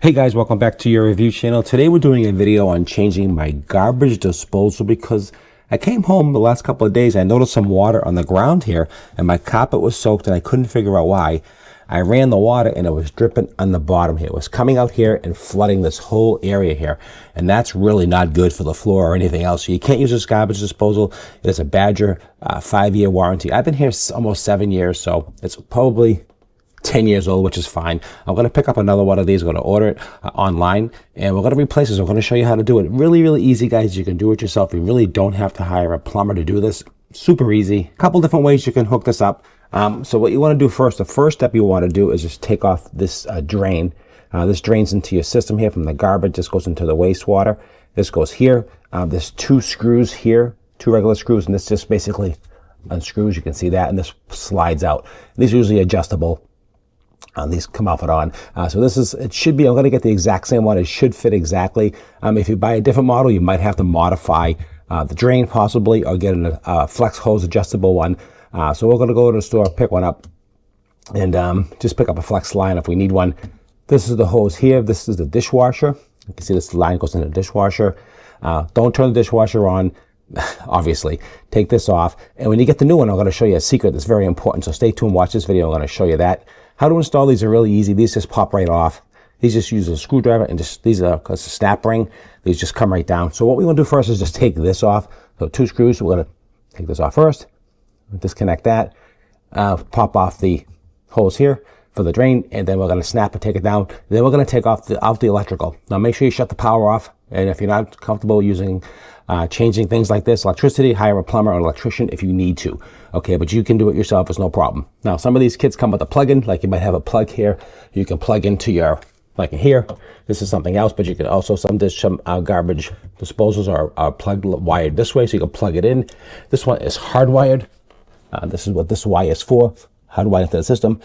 Hey guys, welcome back to your review channel. Today we're doing a video on changing my garbage disposal because I came home the last couple of days. I noticed some water on the ground here and my carpet was soaked and I couldn't figure out why. I ran the water and it was dripping on the bottom here. It was coming out here and flooding this whole area here. And that's really not good for the floor or anything else. So you can't use this garbage disposal. It is a Badger 5-year warranty. I've been here almost 7 years, so it's probably 10 years old, which is fine. I'm going to pick up another one of these. I'm going to order it online and we're going to replace this. I'm going to show you how to do it. Really, really easy, guys. You can do it yourself. You really don't have to hire a plumber to do this. Super easy. A couple different ways you can hook this up. So what you want to do first, the first step you want to do is just take off this drain. This drains into your system here from the garbage. This goes into the wastewater. This goes here. There's 2 screws here, 2 regular screws, and this just basically unscrews. You can see that, and this slides out. These are usually adjustable. These come off and on. So this is, it should be, I'm going to get the exact same one. It should fit exactly. If you buy a different model, you might have to modify the drain possibly, or get a flex hose adjustable one. So we're going to go to the store, pick one up, and just pick up a flex line if we need one. This is the hose here. This is the dishwasher. You can see this line goes in the dishwasher. Don't turn the dishwasher on. Obviously, take this off. And when you get the new one, I'm going to show you a secret that's very important. So stay tuned, watch this video. I'm going to show you that. How to install these are really easy. These just pop right off. These just use a screwdriver and just, these are, because it's a snap ring, these just come right down. So what we want to do first is just take this off. So 2 screws, we're going to take this off first, disconnect that, pop off the hose here for the drain, and then we're going to snap it, take it down. Then we're going to take off the electrical. Now make sure you shut the power off, and if you're not comfortable using changing things like this, electricity, hire a plumber or an electrician if you need to. Okay, but you can do it yourself, it's no problem. Now some of these kits come with a plug-in, like you might have a plug here. You can plug into your, like here, this is something else, but you can also, some garbage disposals are plugged, wired this way, so you can plug it in. This one is hardwired. This is what this wire is for, hardwired into the system.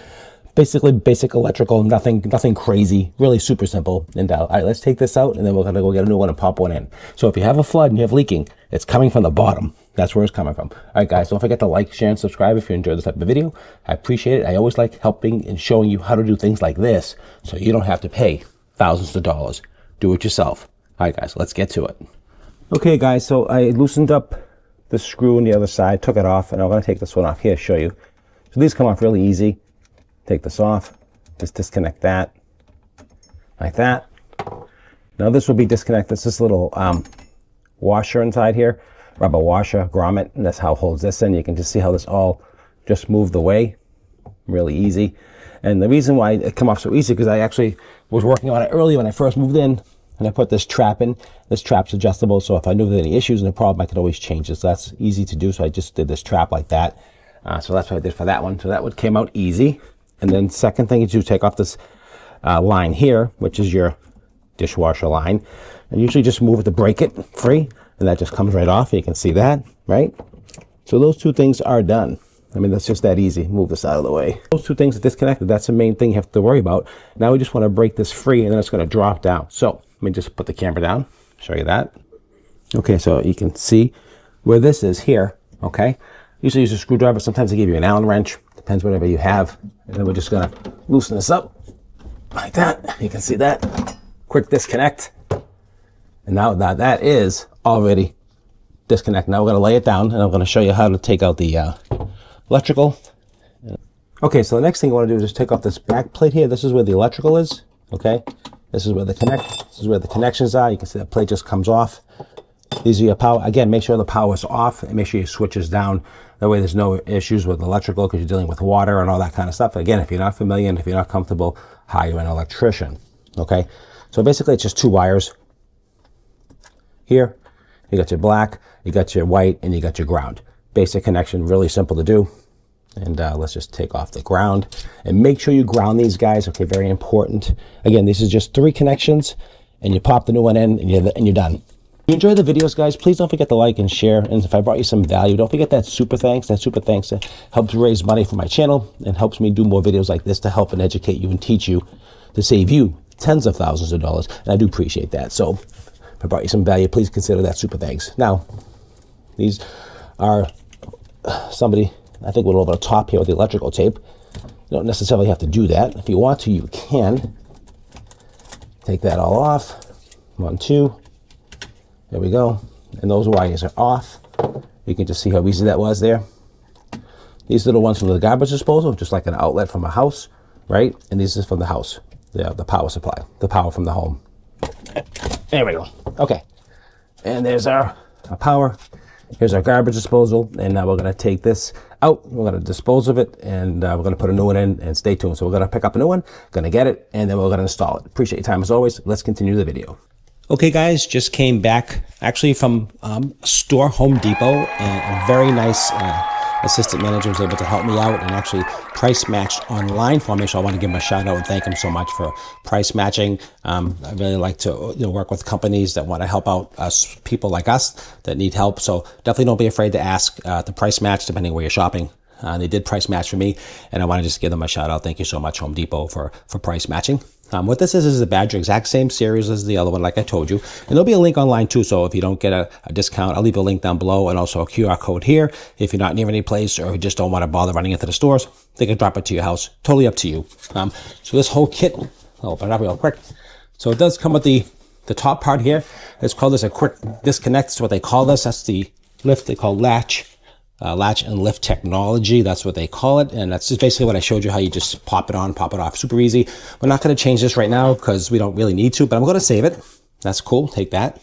Basically basic electrical, nothing crazy, really super simple. And all right, let's take this out and then we're gonna go get a new one and pop one in. So if you have a flood and you have leaking, it's coming from the bottom. That's where it's coming from. All right, guys, don't forget to like, share, and subscribe if you enjoyed this type of video. I appreciate it. I always like helping and showing you how to do things like this so you don't have to pay thousands of dollars. Do it yourself. All right, guys, let's get to it. Okay, guys, so I loosened up the screw on the other side, took it off, and I'm gonna take this one off here to show you. So these come off really easy. Take this off, just disconnect that, like that. Now this will be disconnected. It's this little washer inside here, rubber washer, grommet, and that's how it holds this in. You can just see how this all just moved away, really easy. And the reason why it came off so easy, because I actually was working on it earlier when I first moved in, and I put this trap in. This trap's adjustable, so if I knew there were any issues and a problem, I could always change it. So that's easy to do, so I just did this trap like that. So that's what I did for that one. So that one came out easy. And then second thing is you take off this line here, which is your dishwasher line, and usually just move it to break it free, and that just comes right off. You can see that, right? So those 2 things are done. I mean, that's just that easy. Move this out of the way. Those 2 things are disconnected. That's the main thing you have to worry about. Now we just want to break this free, and then it's going to drop down. So let me just put the camera down, show you that. Okay, so you can see where this is here, okay? Usually use a screwdriver. Sometimes they give you an Allen wrench. Depends whatever you have. And then we're just gonna loosen this up like that. You can see that. Quick disconnect. And now that is already disconnected. Now we're gonna lay it down and I'm gonna show you how to take out the electrical. Okay, so the next thing you wanna do is just take off this back plate here. This is where the electrical is, okay? This is where this is where the connections are. You can see that plate just comes off. These are your power. Again, make sure the power is off and make sure your switch is down. That way there's no issues with electrical because you're dealing with water and all that kind of stuff. Again, if you're not familiar and if you're not comfortable, hire an electrician, okay? So basically it's just 2 wires. Here, you got your black, you got your white, and you got your ground. Basic connection, really simple to do. And let's just take off the ground. And make sure you ground these guys, okay, very important. Again, this is just 3 connections, and you pop the new one in, and you're done. If you enjoy the videos, guys, please don't forget to like and share. And if I brought you some value, don't forget that super thanks. That super thanks helps raise money for my channel and helps me do more videos like this to help and educate you and teach you to save you tens of thousands of dollars. And I do appreciate that. So if I brought you some value, please consider that super thanks. Now, these are somebody, I think, went over the top here with the electrical tape. You don't necessarily have to do that. If you want to, you can. Take that all off. 1, 2. There we go. And those wires are off. You can just see how easy that was there. These are the ones from the garbage disposal, just like an outlet from a house, right? And these is from the house, the power supply, the power from the home. There we go. Okay. And there's our power. Here's our garbage disposal. And now we're going to take this out. We're going to dispose of it. And we're going to put a new one in, and stay tuned. So we're going to pick up a new one, going to get it, and then we're going to install it. Appreciate your time as always. Let's continue the video. Okay, guys, just came back actually from store Home Depot, and a very nice assistant manager was able to help me out and actually price matched online for me. So I want to give him a shout out and thank him so much for price matching. I really like to work with companies that want to help out us, people like us that need help. So definitely don't be afraid to ask to price match depending where you're shopping. They did price match for me, and I want to just give them a shout out. Thank you so much, Home Depot, for price matching. What this is the Badger, exact same series as the other one, like I told you. And there'll be a link online too, so if you don't get a discount, I'll leave a link down below, and also a QR code here. If you're not near any place, or you just don't want to bother running into the stores, they can drop it to your house. Totally up to you. So this whole kit, I'll open it up real quick. So it does come with the top part here. It's called this a quick disconnect. That's what they call this. That's the lift they call latch and lift technology. That's what they call it. And that's just basically what I showed you, how you just pop it on, pop it off. Super easy. We're not going to change this right now because we don't really need to, but I'm going to save it. That's cool. Take that.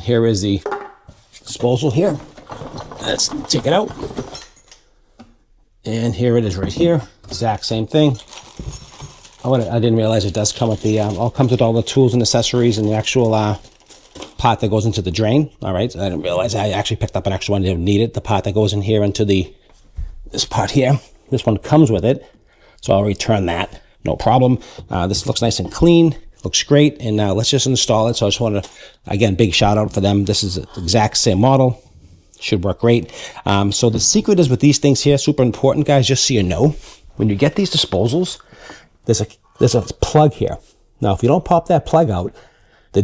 Here is the disposal here. Let's take it out. And here it is right here. Exact same thing. I didn't realize it does come with the, all comes with all the tools and accessories and the actual pot that goes into the drain. All right, so I didn't realize I actually picked up an extra one. I didn't need it. The pot that goes in here into this part here. This one comes with it, so I'll return that. No problem. This looks nice and clean. Looks great. And now let's just install it. So I just want to, again, big shout out for them. This is the exact same model. Should work great. So the secret is with these things here, super important, guys. Just so you know, when you get these disposals, there's a plug here. Now, if you don't pop that plug out, the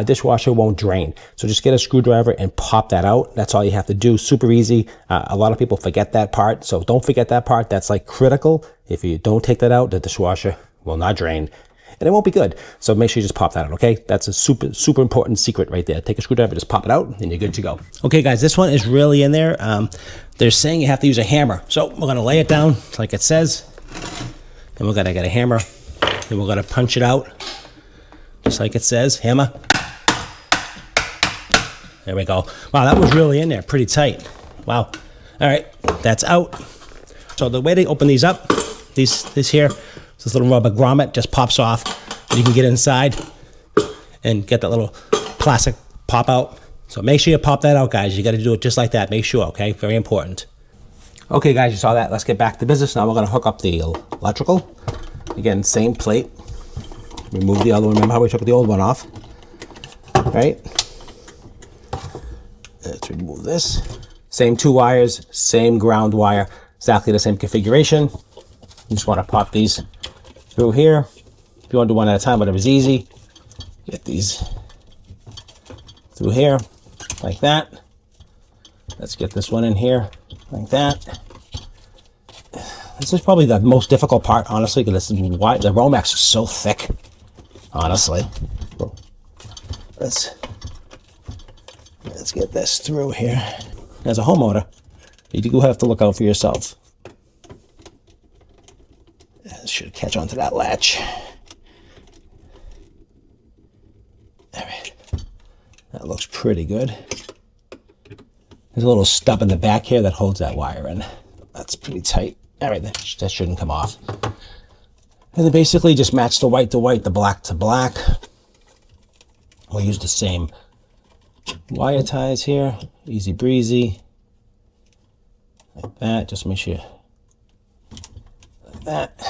dishwasher won't drain. So just get a screwdriver and pop that out. That's all you have to do. Super easy. A lot of people forget that part. So don't forget that part. That's like critical. If you don't take that out, the dishwasher will not drain and it won't be good. So make sure you just pop that out. Okay. That's a super, super important secret right there. Take a screwdriver, just pop it out and you're good to go. Okay, guys, this one is really in there. They're saying you have to use a hammer. So we're going to lay it down like it says. Then we're going to get a hammer. Then we're going to punch it out. Just like it says, hammer. There we go. Wow, that was really in there, pretty tight. Wow. All right, that's out. So the way they open these up, this here, this little rubber grommet just pops off, and you can get inside and get that little plastic pop out. So make sure you pop that out, guys. You got to do it just like that. Make sure, okay? Very important. Okay, guys, you saw that. Let's get back to business. Now we're going to hook up the electrical. Again, same plate. Remove the other one. Remember how we took the old one off? Right? Let's remove this. Same 2 wires, same ground wire, exactly the same configuration. You just want to pop these through here. If you want to do one at a time, whatever's easy. Get these through here, like that. Let's get this one in here, like that. This is probably the most difficult part, honestly, because this is why the Romex is so thick. Honestly, let's get this through here. As a homeowner, you do have to look out for yourself. This should catch onto that latch. All right, that looks pretty good. There's a little stub in the back here that holds that wire in. That's pretty tight. All right, that shouldn't come off. And then basically just match the white to white, the black to black. We'll use the same wire ties here. Easy breezy. Like that. Just make sure. Like that.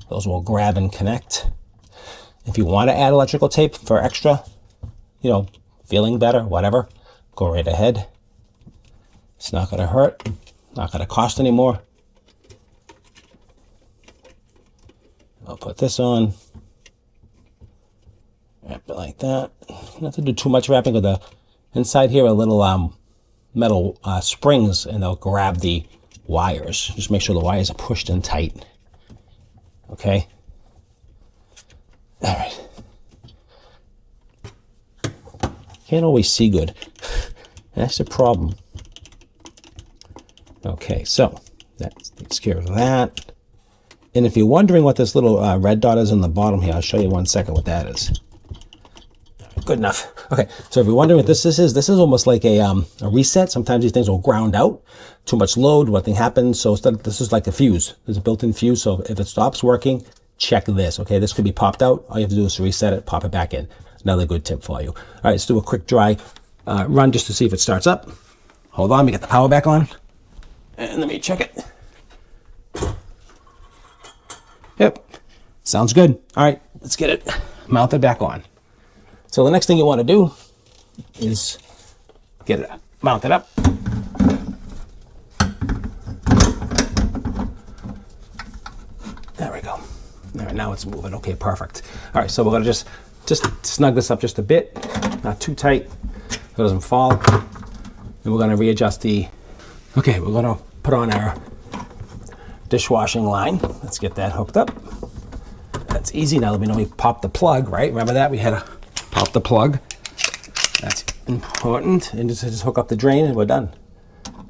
Those will grab and connect. If you want to add electrical tape for extra, feeling better, whatever, go right ahead. It's not going to hurt. Not going to cost anymore. I'll put this on, wrap it like that. Not to do too much wrapping, with the inside here are little metal springs, and they'll grab the wires. Just make sure the wires are pushed in tight. Okay, Can't always see good. That's the problem. Okay, so that takes care of that. And if you're wondering what this little red dot is on the bottom here, I'll show you 1 second what that is. Good enough. Okay, so if you're wondering what this is almost like a reset. Sometimes these things will ground out. Too much load, nothing happens. So this is like a fuse. There's a built-in fuse, so if it stops working, check this, okay? This could be popped out. All you have to do is reset it, pop it back in. Another good tip for you. All right, let's do a quick dry run just to see if it starts up. Hold on, let me get the power back on. And let me check it. Yep, sounds good. All right, let's get it mounted back on. So the next thing you want to do is get it mounted up. There we go. All right, now it's moving. Okay, perfect. All right, so we're going to just snug this up just a bit, not too tight so it doesn't fall. And we're going to readjust the, okay, we're going to put on our dishwashing line. Let's get that hooked up. That's easy. Now let me know we popped the plug, right? Remember that? We had to pop the plug. That's important. And just hook up the drain and we're done.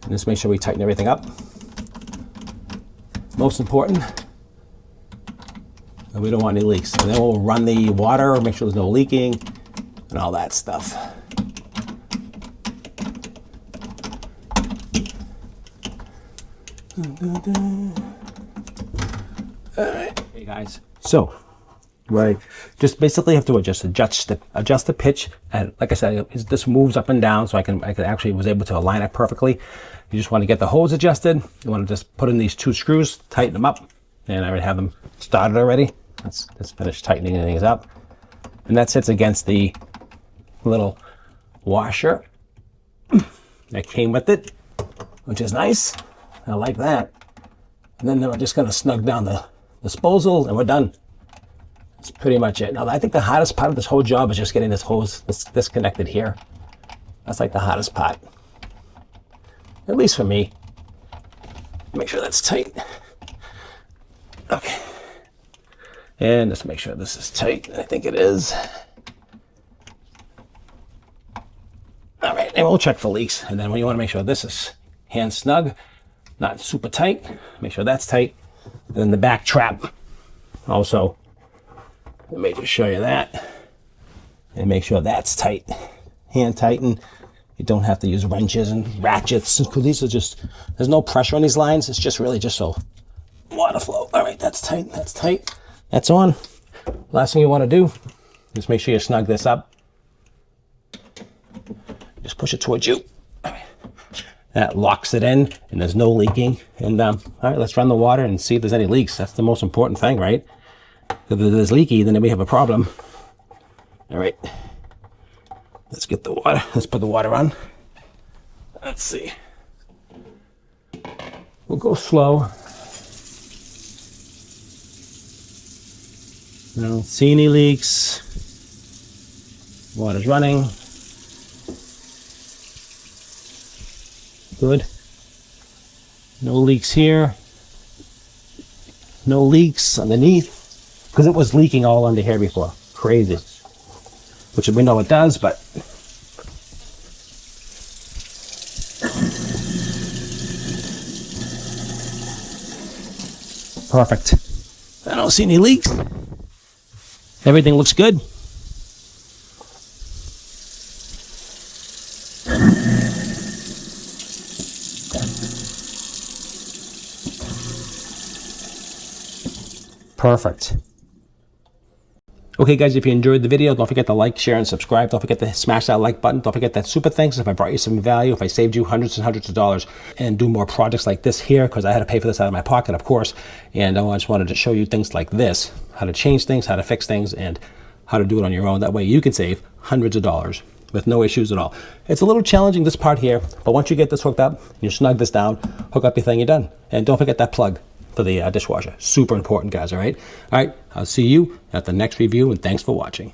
And just make sure we tighten everything up. Most important. And we don't want any leaks. And then we'll run the water, make sure there's no leaking, and all that stuff. All right, hey guys. So, right, just basically have to adjust the pitch, and like I said, this moves up and down, so I actually was able to align it perfectly. You just want to get the hose adjusted. You want to just put in these 2 screws, tighten them up, and I already have them started already. Let's finish tightening things up, and that sits against the little washer that came with it, which is nice. I like that. And then we're just going to snug down the disposal, and we're done. That's pretty much it. Now, I think the hardest part of this whole job is just getting this hose disconnected here. That's like the hardest part, at least for me. Make sure that's tight. Okay. And just make sure this is tight. I think it is. All right, and we'll check for leaks. And then when you want to make sure this is hand snug, not super tight, make sure that's tight. And then the back trap also, let me just show you that. And make sure that's tight. Hand tighten. You don't have to use wrenches and ratchets, because these are just, there's no pressure on these lines. It's just really just so water flow. All right, that's tight, that's tight. That's on. Last thing you want to do is make sure you snug this up. Just push it towards you. That locks it in, and there's no leaking. And all right, let's run the water and see if there's any leaks. That's the most important thing, right? If there's leaky, then we have a problem. All right, let's get the water. Let's put the water on. Let's see. We'll go slow. I don't see any leaks. Water's running. Good. No leaks here. No leaks underneath, because it was leaking all under here before. Crazy. Which we know it does, but perfect. I don't see any leaks. Everything looks good. Perfect. Okay guys, if you enjoyed the video, don't forget to like, share, and subscribe. Don't forget to smash that like button. Don't forget that super thanks if I brought you some value, if I saved you hundreds and hundreds of dollars, and do more projects like this here, because I had to pay for this out of my pocket, of course. And I just wanted to show you things like this, how to change things, how to fix things, and how to do it on your own. That way you can save hundreds of dollars with no issues at all. It's a little challenging, this part here, but once you get this hooked up, you snug this down, hook up your thing, you're done. And don't forget that plug for the dishwasher. Super important, guys, all right? All right, I'll see you at the next review, and thanks for watching.